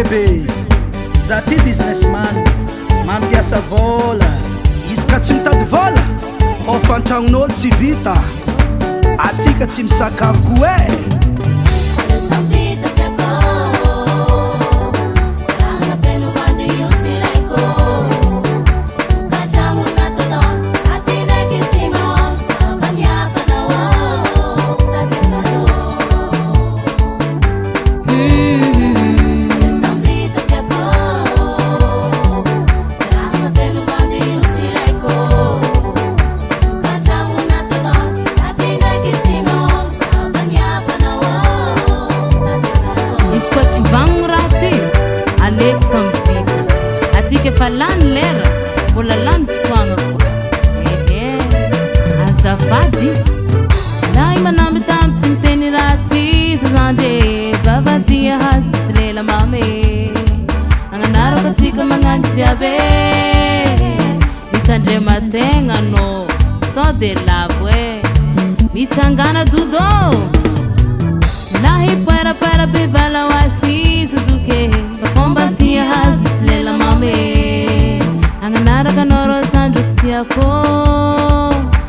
bebe za ty businessman mampiasa vola izy ka tsy mitady vola ofantragnon'olo tsy vita atsika tsy misakafo koa falan lera bola lan fotoagna koa azafady lahy manambitamby tsy miteny raha tsisy zandre vavadia hazo misy lela mame agnanaraka atsika magnangy jiaby mitandremategna no sao de lavo mitsangana dodo lahy poerapoera be vala oasisa zuke fafombatia hazo misy lela mame agnanaraka noro sandro tiako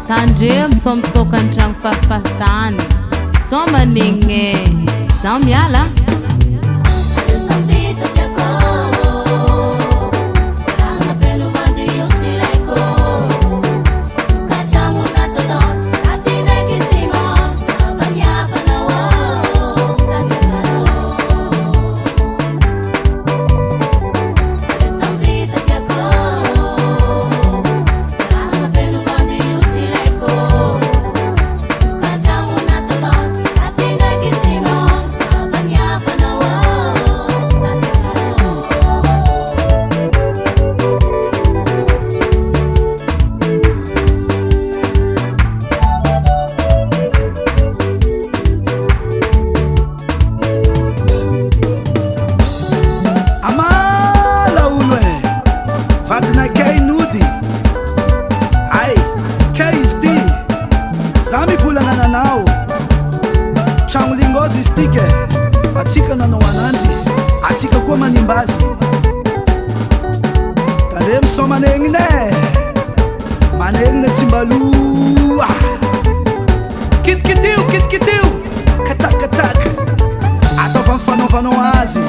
tandremo so mitoka antragno fahafahatany so manigny zaho miala atsika nanao ananjy atsika koa manimbazy tare miso manegnine manegnine tsimbaloa kitikitio katakataka ataova mifanaovanao azy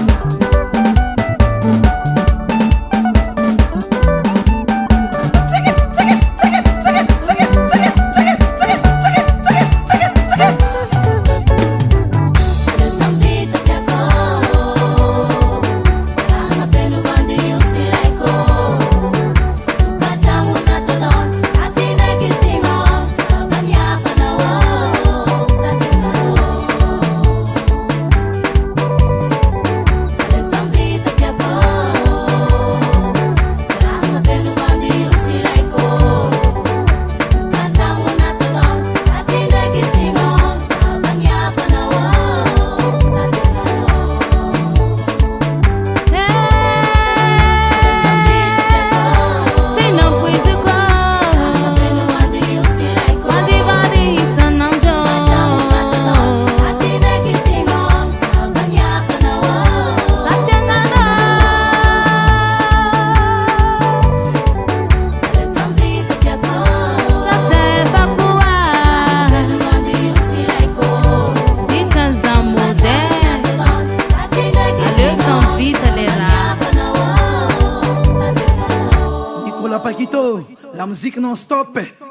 la musique non stop.